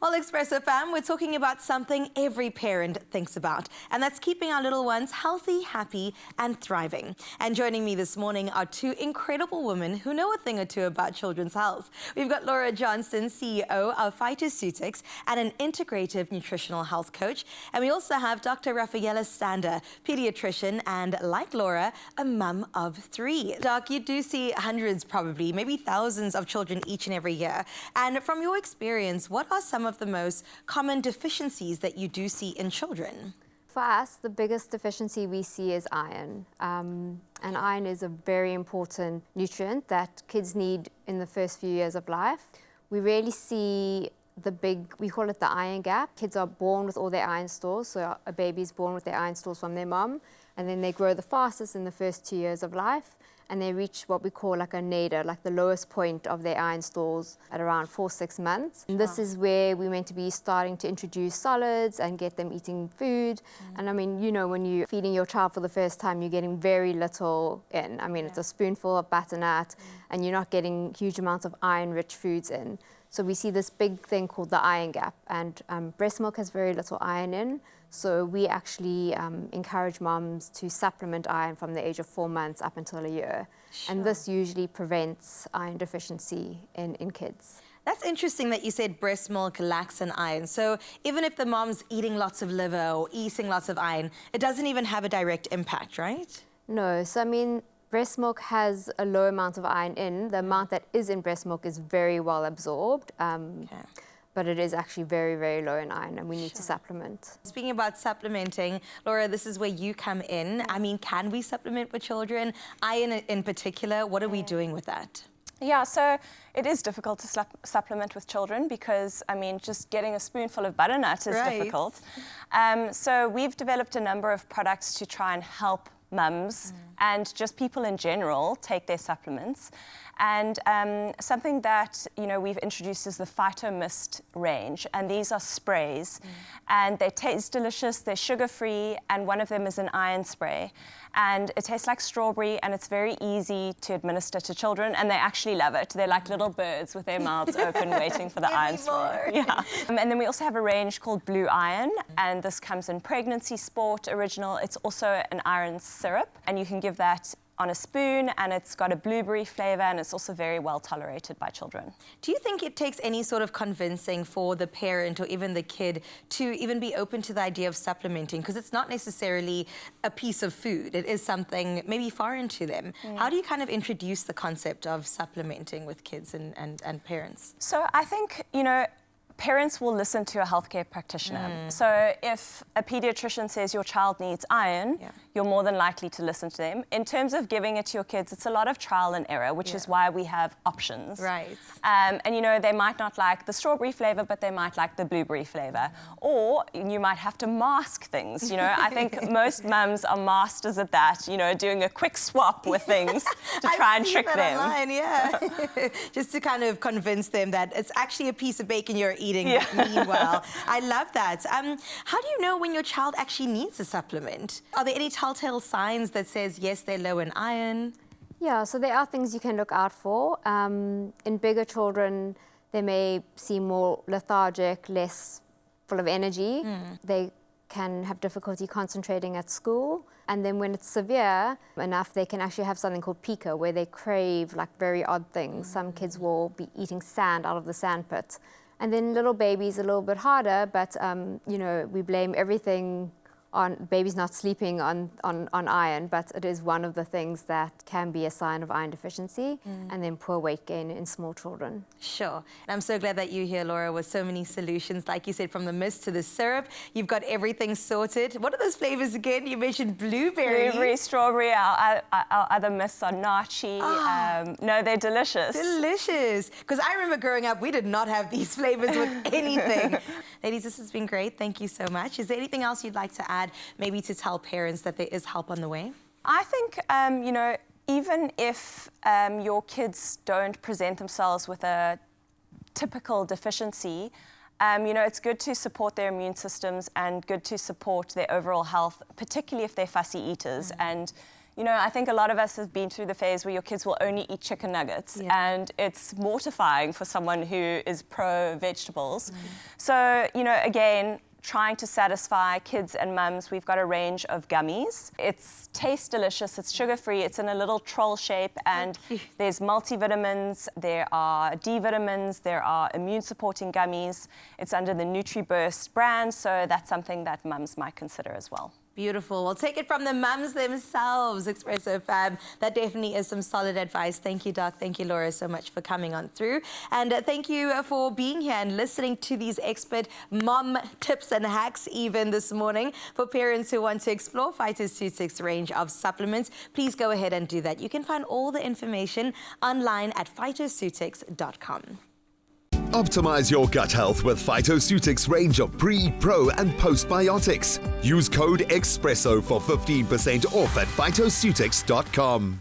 Well, Expresso fam, we're talking about something every parent thinks about, and that's keeping our little ones healthy, happy, and thriving. And joining me this morning are two incredible women who know a thing or two about children's health. We've got Laura Johnston, CEO of Phytoceutics and an integrative nutritional health coach. And we also have Dr. Raphaella, paediatrician, and like Laura, a mum of 3. Doc, you do see hundreds, probably, maybe thousands of children each and every year. And from your experience, what are some of the most common deficiencies that you do see in children? For us, the biggest deficiency we see is iron. And iron is a very important nutrient that kids need in the first few years of life. We rarely see we call it the iron gap. Kids are born with all their iron stores, so a baby is born with their iron stores from their mom, and then they grow the fastest in the first 2 years of life, and they reach what we call like a nadir, like the lowest point of their iron stores at around 4-6 months. And this is where we're meant to be starting to introduce solids and get them eating food. And I mean, you know, when you're feeding your child for the first time, you're getting very little in. I mean, it's a spoonful of butternut, and you're not getting huge amounts of iron-rich foods in. So we see this big thing called the iron gap, and breast milk has very little iron in. So we actually encourage moms to supplement iron from the age of 4 months up until a year. Sure. And this usually prevents iron deficiency in kids. That's interesting that you said breast milk lacks in iron. So even if the mom's eating lots of liver or eating lots of iron, it doesn't even have a direct impact, right? No, so I mean, breast milk has a low amount of iron in. The amount that is in breast milk is very well absorbed. But it is actually very, very low in iron, and we need to supplement. Speaking about supplementing, Laura, this is where you come in. I mean, can we supplement with children? Iron in particular, what are we doing with that? Yeah, so it is difficult to supplement with children because, I mean, just getting a spoonful of butternut is difficult. So we've developed a number of products to try and help mums and just people in general take their supplements. And something that, you know, we've introduced is the Phytomist range, and these are sprays, and they taste delicious, they're sugar-free, and one of them is an iron spray. And it tastes like strawberry, and it's very easy to administer to children, and they actually love it. They're like little birds with their mouths open waiting for the iron spray. Yeah. And then we also have a range called Blue Iron, and this comes in Pregnancy Sport Original. It's also an iron syrup, and you can give that on a spoon, and it's got a blueberry flavor, and it's also very well tolerated by children. Do you think it takes any sort of convincing for the parent or even the kid to even be open to the idea of supplementing? Because it's not necessarily a piece of food. It is something maybe foreign to them. How do you kind of introduce the concept of supplementing with kids and parents? So I think, you know, parents will listen to a healthcare practitioner. So if a paediatrician says your child needs iron, you're more than likely to listen to them. In terms of giving it to your kids, it's a lot of trial and error, which is why we have options. Right. And you know, they might not like the strawberry flavor, but they might like the blueberry flavor. Or you might have to mask things. You know, I think most mums are masters at that, you know, doing a quick swap with things to try and trick them. Online, yeah. Just to kind of convince them that it's actually a piece of bacon you're eating meanwhile. I love that. How do you know when your child actually needs a supplement? Are there any telltale signs that says, yes, they're low in iron? Yeah, so there are things you can look out for. In bigger children, they may seem more lethargic, less full of energy. They can have difficulty concentrating at school. And then when it's severe enough, they can actually have something called pica, where they crave like very odd things. Some kids will be eating sand out of the sand pit. And then little babies a little bit harder, but you know, we blame everything on babies not sleeping on iron, but it is one of the things that can be a sign of iron deficiency, and then poor weight gain in small children. Sure. And I'm so glad that you're here, Laura, with so many solutions. Like you said, from the mist to the syrup, you've got everything sorted. What are those flavors again? You mentioned blueberry. Blueberry, strawberry, our other mists are nachi. No, they're delicious. Delicious. Because I remember growing up, we did not have these flavors with anything. Ladies, this has been great. Thank you so much. Is there anything else you'd like to add, maybe to tell parents that there is help on the way? I think, you know, even if your kids don't present themselves with a typical deficiency, you know, it's good to support their immune systems and good to support their overall health, particularly if they're fussy eaters. And, You know, I think a lot of us have been through the phase where your kids will only eat chicken nuggets, and it's mortifying for someone who is pro-vegetables. So, you know, again, trying to satisfy kids and mums, we've got a range of gummies. It's tastes delicious, it's sugar-free, it's in a little troll shape, and there's multivitamins, there are D vitamins, there are immune-supporting gummies. It's under the NutriBurst brand, so that's something that mums might consider as well. Beautiful. We'll take it from the mums themselves, Expresso Fab. That definitely is some solid advice. Thank you, Doc. Thank you, Laura, so much for coming on through. And thank you for being here and listening to these expert mom tips and hacks even this morning. For parents who want to explore Phytoceutics range of supplements, please go ahead and do that. You can find all the information online at phytoceutics.com. Optimize your gut health with Phytoceutics range of pre, pro, and postbiotics. Use code EXPRESSO for 15% off at phytoceutics.com.